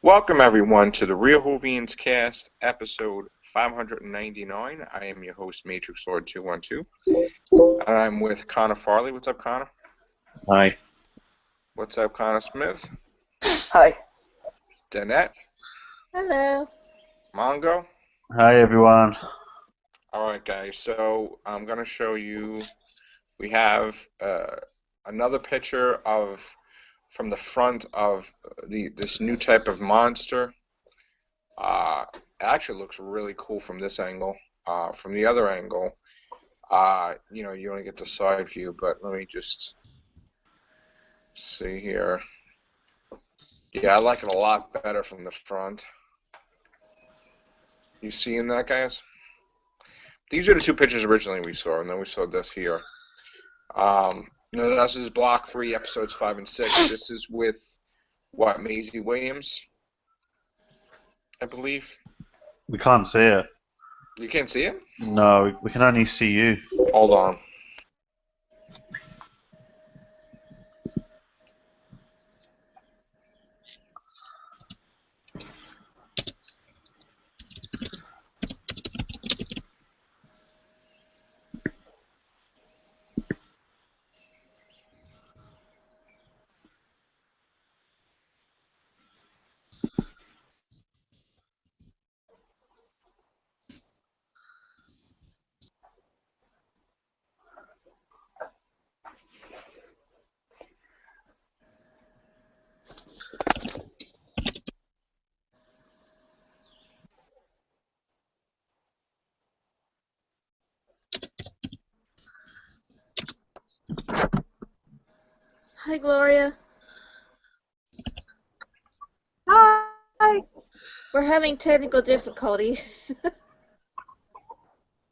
Welcome everyone to the Real Whovians cast, episode 599. I am your host, Matrix Lord 212, and I'm with Connor Farley. What's up, Connor? Hi. What's up, Connor Smith? Hi. Danette? Hello. Mongo? Hi, everyone. Alright, guys, so I'm going to show you, we have another picture from the front of this new type of monster. It actually looks really cool from this angle. From the other angle, you only get the side view, but let me just see here. Yeah, I like it a lot better from the front. You seeing that, guys? These are the two pictures originally we saw, and then we saw this here. This is Block 3, Episodes 5 and 6. This is with, Maisie Williams, I believe. We can't see it. You can't see it? No, we can only see you. Hold on. Hi, Gloria. Hi. We're having technical difficulties.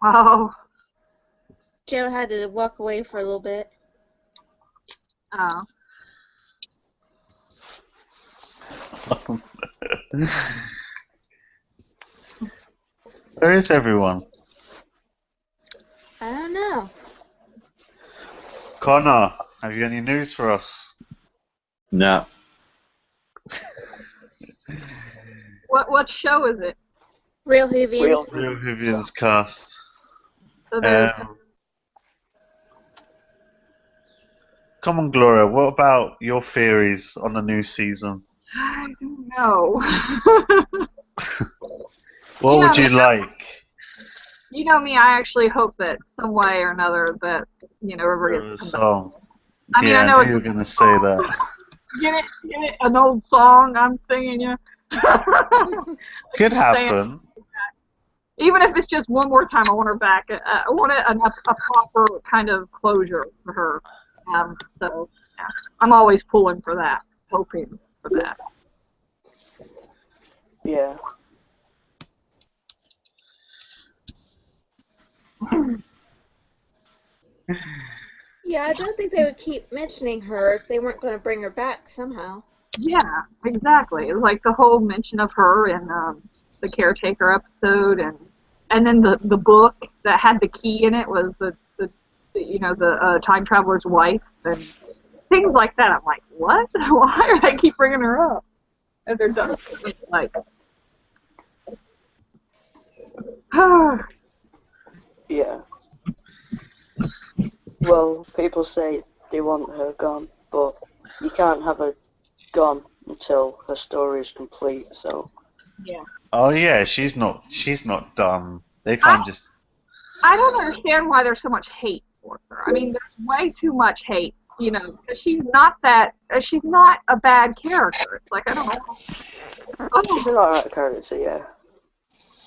Oh. Joe had to walk away for a little bit. Oh. Where is everyone? I don't know. Connor, have you any news for us? No. What show is it? Real Whovians. Real Whovians cast. So there's Come on, Gloria, what about your theories on the new season? I don't know. What would you like? You know me, I actually hope that some way or another that, River gets A some song. I mean, Yeah, I know knew you were going to say that. Get it? An old song I'm singing you. Could happen. Even if it's just one more time, I want her back. I want a proper kind of closure for her. So yeah, I'm always pulling for that, hoping for that. Yeah. Yeah, I don't think they would keep mentioning her if they weren't going to bring her back somehow. Yeah, exactly. Like the whole mention of her in the caretaker episode, and then the book that had the key in it was the time traveler's wife and things like that. I'm like, what? Why are they keep bringing her up? And they're done. Like, Yeah. Well, people say they want her gone, but you can't have her gone until her story is complete, so... yeah. Oh yeah, she's not done. They can't just... I don't understand why there's so much hate for her. I mean, there's way too much hate, because she's not a bad character. It's like, I don't know. She's an alright character, yeah.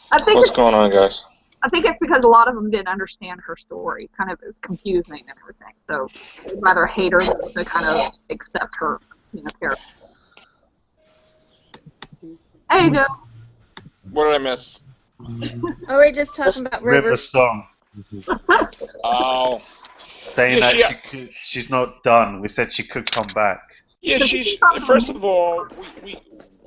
What's going on, guys? I think it's because a lot of them didn't understand her story. Kind of it's confusing and everything. So they'd rather hate her than to kind of accept her, character. Hey, Joe. What did I miss? Are we just talking about River's Rivers? song. Oh. Saying Yeah, that she's not done. We said she could come back. Yeah, first of all,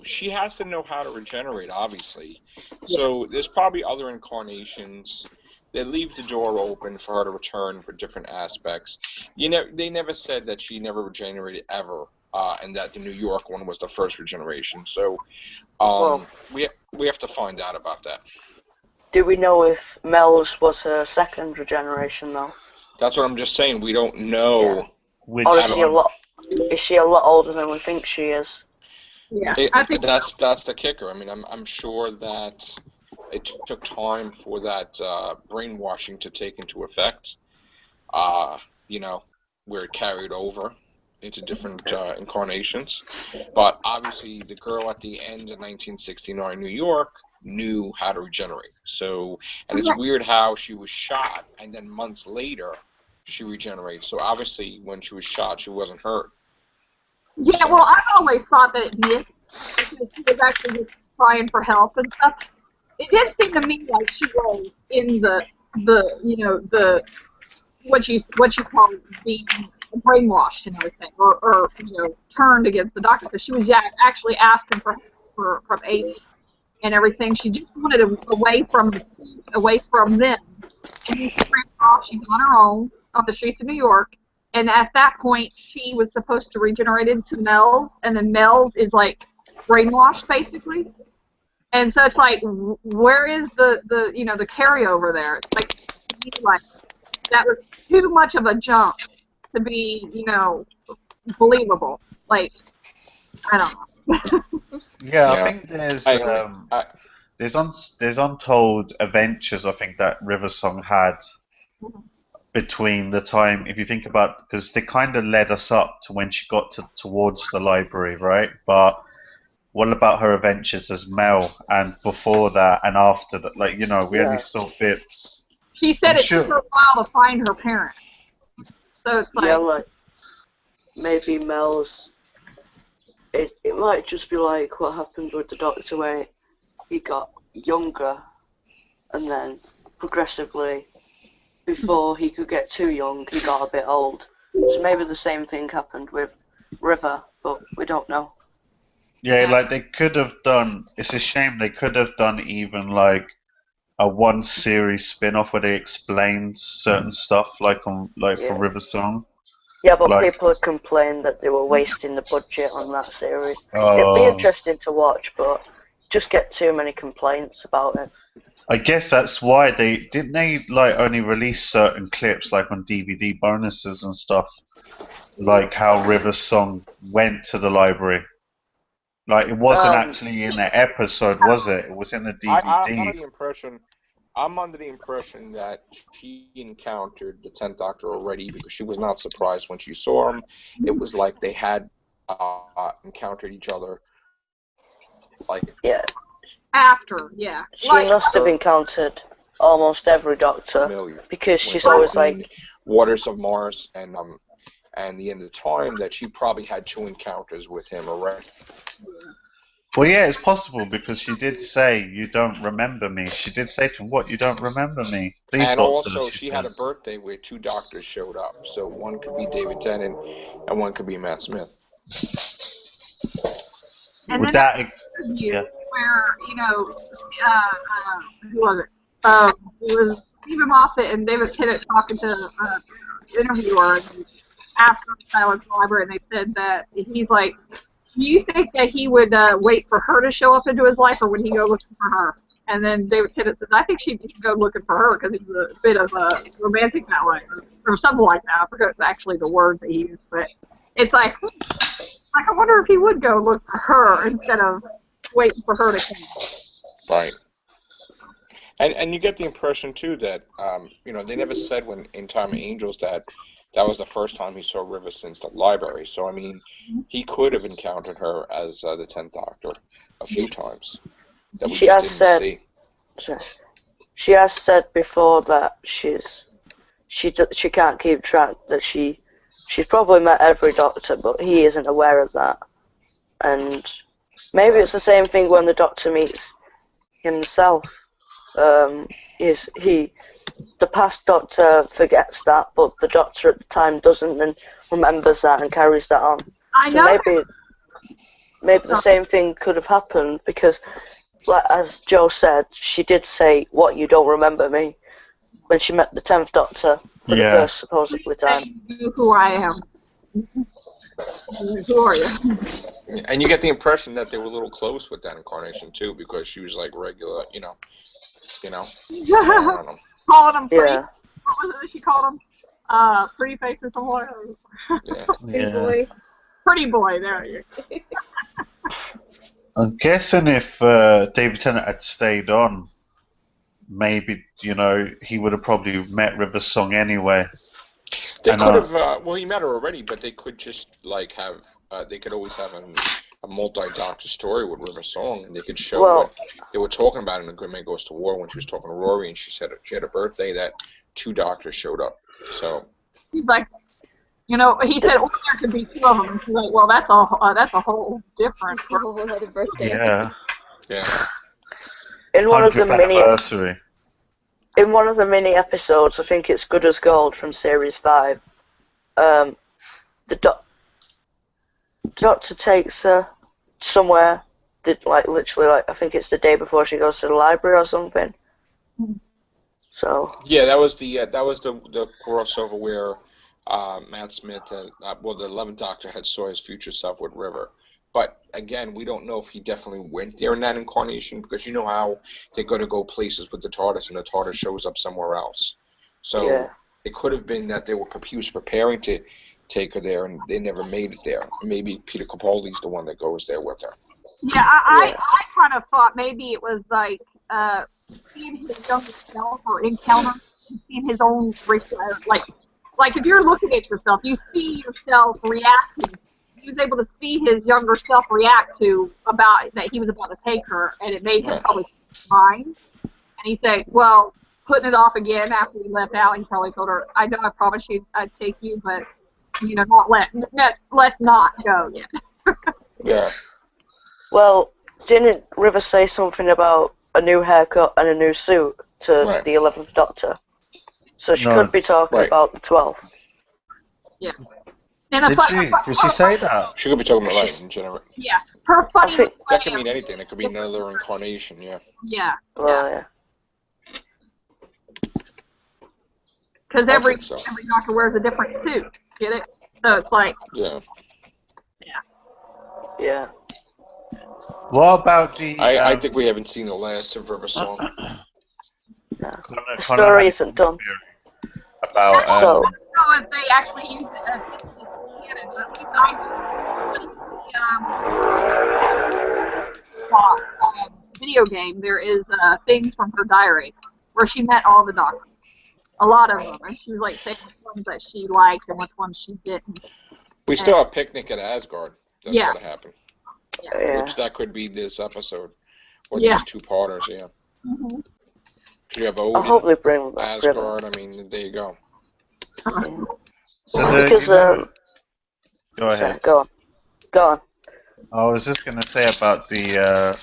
she has to know how to regenerate, obviously. So there's probably other incarnations that leave the door open for her to return for different aspects. They never said that she never regenerated ever and that the New York one was the first regeneration. So Well, we have to find out about that. do we know if Mel's was her second regeneration though? That's what I'm just saying. We don't know. Yeah. Which Or at all. is she a lot older than we think she is? Yeah, I think That's the kicker. I mean, I'm sure that it took time for that brainwashing to take into effect. You know, where it carried over into different incarnations. But obviously, the girl at the end of 1969 New York knew how to regenerate. So, and it's weird how she was shot, and then months later, she regenerated. So obviously, when she was shot, she wasn't hurt. Yeah, well, I've always thought that it missed because she was actually just crying for help and stuff. It did seem to me like she was in the what you call being brainwashed and everything, or turned against the doctor because she was actually asking for from aid and everything. She just wanted away from them, and then she ran off. She's on her own on the streets of New York. And at that point, she was supposed to regenerate into Mel's, and then Mel's is like brainwashed basically. And so it's like, where is the carryover there? It's like that was too much of a jump to be believable. Like, I don't know. Yeah, I Yeah, think there's I agree. there's untold adventures I think that River Song had between the time, if you think about, because they kind of led us up to when she got towards the library, right? But what about her adventures as Mel and before that and after that? Like, we only Yeah. saw bits. She said I'm it took sure. her a while to find her parents. So it's Yeah, like, like maybe Mel's. It might just be like what happened with the Doctor, where he got younger, and then progressively, before he could get too young, he got a bit old. So maybe the same thing happened with River, but we don't know. Yeah, yeah. like they could have done. It's a shame they could have done even like a one series spin-off where they explained certain stuff, like for Yeah. River Song. Yeah, but Like, people had complained that they were wasting the budget on that series. It'd be uh, interesting to watch, but just get too many complaints about it. I guess that's why they like only release certain clips like on DVD bonuses and stuff, like how River Song went to the library. Like it wasn't Um, actually in the episode, was it? It was in the I'm DVD. under the impression. I'm under the impression that she encountered the 10th Doctor already because she was not surprised when she saw him. It was like they had encountered each other like yeah, After, yeah. she Like, must have encountered almost every Doctor familiar because when she's they were always in like, Waters of Mars and the end of time that she probably had 2 encounters with him already. Well, yeah, it's possible because she did say, "You don't remember me." She did say to him, "What? You don't remember me?" Please, And Doctor, also, she she had said. a birthday where 2 doctors showed up. So one could be David Tennant and one could be Matt Smith. and Would then there's that? an interview Yeah. where, who was it? It was Stephen Moffat and David Tennant talking to the interviewer and asked him if I was in the library, and they said that he's like, do you think that he would wait for her to show up into his life, or would he go looking for her? And then David Tennant says, I think she'd go looking for her because he's a bit of a romantic that way, or something like that. I forget actually the words that he used, but it's like I wonder if he would go look for her instead of waiting for her to come. Right. And you get the impression too that they never said when in Time of Angels that was the first time he saw River since the library. So I mean, he could have encountered her as the 10th Doctor a few times that we she just has didn't said, see. she has said before that she can't keep track, that she's probably met every Doctor, but he isn't aware of that. And maybe it's the same thing when the Doctor meets himself. The past Doctor forgets that, but the Doctor at the time doesn't, and remembers that and carries that on. I So know. maybe the same thing could have happened because, like, as Joe said, she did say, "What, you don't remember me?" when she met the 10th Doctor for the Yeah. first supposedly time. You know who I am. Who are you? And you get the impression that they were a little close with that incarnation too, because she was like regular, so I don't know. Calling him pretty. Yeah. What was it that she called him? Pretty face or something. Yeah. Pretty Yeah. boy. Pretty boy. There you go. I'm guessing if David Tennant had stayed on, maybe, he would have probably met River Song anyway. They And, could have. Well, he met her already, but they could just like have. They could always have a multi-doctor story with River Song, and they could show Well- what they were talking about in The Good Man Goes to War when she was talking to Rory, and she said she had a birthday that 2 doctors showed up. So He's like, he said, well, there could be 2 of them. And she's like, well, that's a whole different. A whole other birthday. yeah, yeah, In one of the 100th mini anniversary. in one of the mini episodes, I think it's Good as Gold from series 5. The doctor takes her somewhere. Literally, I think it's the day before she goes to the library or something. So yeah. That was the crossover where Matt Smith, the 11th Doctor, had saw his future self with River. But again, we don't know if he definitely went there in that incarnation, because you know how they're going to go places with the TARDIS, and the TARDIS shows up somewhere else. So yeah. it could have been that he was preparing to take her there, and they never made it there. Maybe Peter Capaldi's the one that goes there with her. Yeah, I kind of thought maybe it was like seeing his younger self or encounter, seeing his own like if you're looking at yourself, you see yourself reacting. He was able to see his younger self react to about that he was about to take her, and it made him Right. probably mind. And he said, well, putting it off again after he left out, he probably told her, I know I promised you I'd take you, but let's not go yet. Yeah. Well, didn't River say something about a new haircut and a new suit to Right. the 11th Doctor? So she No. could be talking Right. about the 12th. Yeah. And Did she say that? She could be talking about life in general. Yeah. Her funny I think That could mean anything. It could be another incarnation, yeah. Yeah. Well, yeah. Because I every think so. doctor wears a different suit. Get it? So it's like, Yeah. Yeah. What about the? I think we haven't seen the last of River Song. Connor The story had isn't done. about So- so if they actually use it as canon, at least video game, there is things from her diary where she met all the doctors. A lot of them. And she was like saying which ones that she liked and which ones she didn't. We still have Picnic at Asgard. That's Yeah. gotta happen. Yeah. Which that could be this episode. Or Yeah. these 2-parters, yeah. Mm-hmm. 'Cause you have I hope Odin, they bring back River. Asgard, I mean, there you go. So Because, go sorry, ahead. go on. I was just gonna say about the.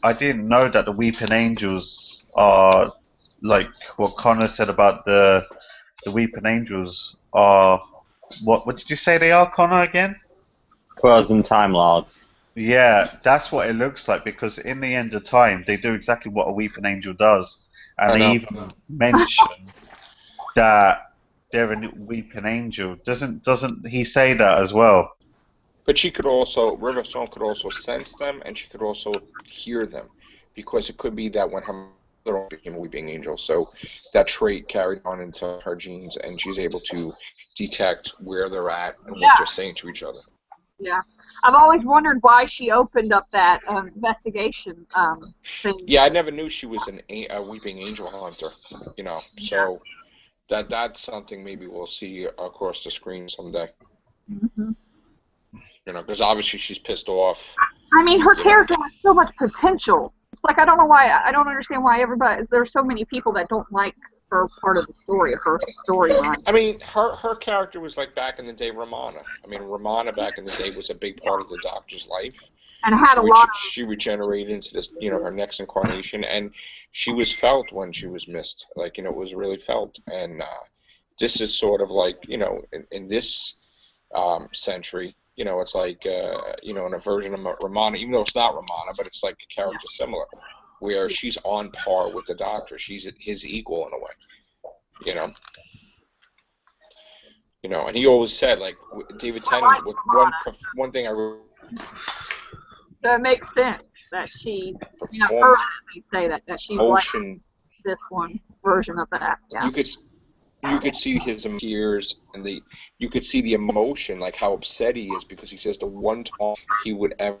I didn't know that the Weeping Angels are like what Connor said about the Weeping Angels are. What did you say they are, Connor, again? Frozen Time Lords. Yeah, that's what it looks like, because in the end of time they do exactly what a Weeping Angel does, and I they know. even mention that they're a Weeping Angel. Doesn't he say that as well? But River Song could also sense them, and she could also hear them. Because it could be that when her mother became a Weeping Angel, so that trait carried on into her genes, and she's able to detect where they're at and what they're saying to each other. Yeah. I've always wondered why she opened up that investigation thing. Yeah, I never knew she was a Weeping Angel hunter, so that's something maybe we'll see across the screen someday. Mm-hmm. Because obviously she's pissed off. I mean, her character has so much potential. It's like I don't understand why there's so many people that don't like her part of the story, her storyline. I mean, her character was like back in the day Romana. I mean, Romana back in the day was a big part of the Doctor's life. And had a lot of... She regenerated into this, her next incarnation, and she was felt when she was missed. Like, it was really felt. And this is sort of like, in this century, it's like, in a version of Romana, even though it's not Romana, but it's like a character similar, where she's on par with the Doctor. She's his equal in a way, You know, and he always said, like, David I Tennant, like with Ramada. one thing I So it makes sense that she, I've perform heard they say that she's like motion, this one version of that. Yeah. you could see his tears, and you could see the emotion, like how upset he is, because he says the one time he would ever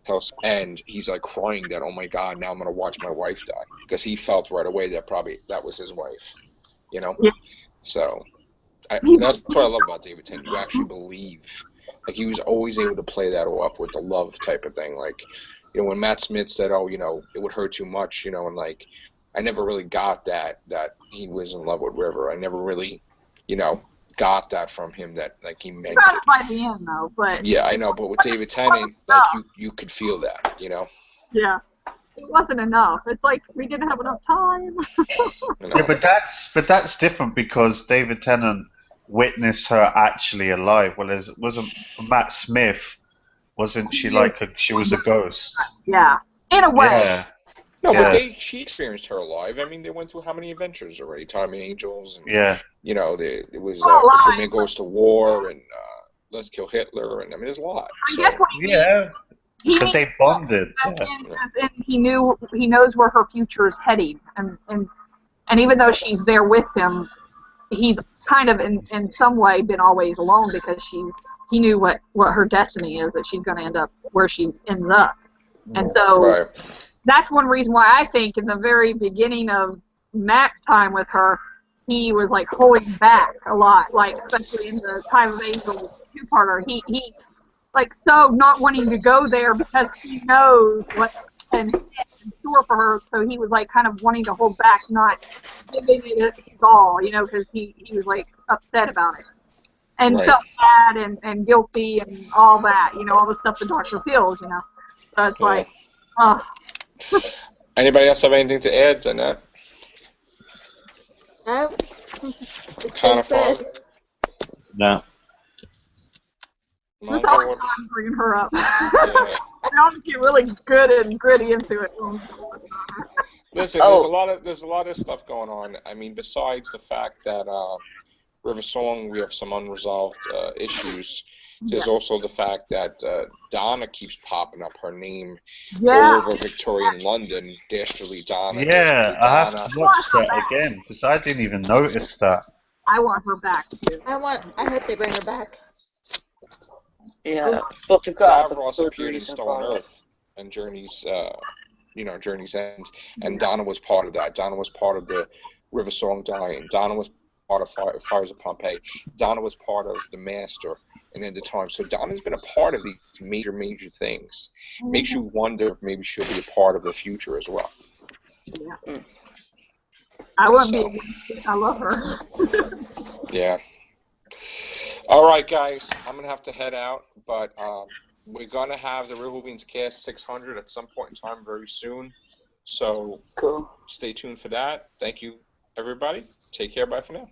tell, and he's like crying that, oh my God, now I'm gonna watch my wife die, because he felt right away that probably that was his wife, you know. Yeah. So He, that's what I love about David Tennant. You actually believe, like he was always able to play that off with the love type of thing, like. You know, when Matt Smith said, "Oh, you know, it would hurt too much," you know, and like, I never really got that he was in love with River. I never really, you know, got that from him that like he meant got it. it by the end though, but Yeah, I know, but with David Tennant, like you could feel that, you know. yeah, it wasn't enough. It's like we didn't have enough time. You Yeah, know. but that's different because David Tennant witnessed her actually alive. Whereas wasn't Matt Smith, wasn't she she was a ghost? Yeah, in a way. Yeah, No, but yeah, she experienced her alive. I mean, they went through how many adventures already? Time and Angels, and yeah. you know, it was Well, Before alive. Man Goes to War, and Let's Kill Hitler, and I mean, there's a lot. I So, guess what he Yeah, means but they bonded. as Yeah, in he knows where her future is heading, and even though she's there with him, he's kind of in some way been always alone because he knew what her destiny is, that she's going to end up where she ends up. And so right, that's one reason why I think in the very beginning of Matt's time with her, he was like holding back a lot, like especially in the Time of Angel two-parter. He like so not wanting to go there because he knows what's in store for her. So he was like kind of wanting to hold back, not giving it his all, because he was like upset about it and right. felt bad and guilty and all that, all the stuff the doctor feels. So it's Yeah. like, oh. Anybody else have anything to add to that? No. It's Kind been of fun. said. No. This Michael, always what- fun bringing her up. yeah. I'll just get really good and gritty into it. Listen, there's a lot of stuff going on. I mean, besides the fact that River Song, we have some unresolved issues. There's also the fact that Donna keeps popping up. Her name all over Victorian London. Dastardly Donna. yeah. Dastardly I have Donna. to watch that again because I didn't even notice that. I want her back too. I hope they bring her back. Yeah, but they've got to have a Davros good appeared in reason Stone for it. Earth and Journey's, Journey's End, and Donna was part of that. Donna was part of the River Song dying. Donna was part of Fires of Pompeii. Donna was part of the Master and End of Time. So Donna's been a part of these major, major things. Makes you wonder if maybe she'll be a part of the future as well. Yeah. I wouldn't So. be. I love her. Yeah. All right, guys. I'm gonna have to head out, but we're gonna have the Real Whovians Cast 600 at some point in time very soon. So Cool. stay tuned for that. Thank you, everybody. Take care. Bye for now.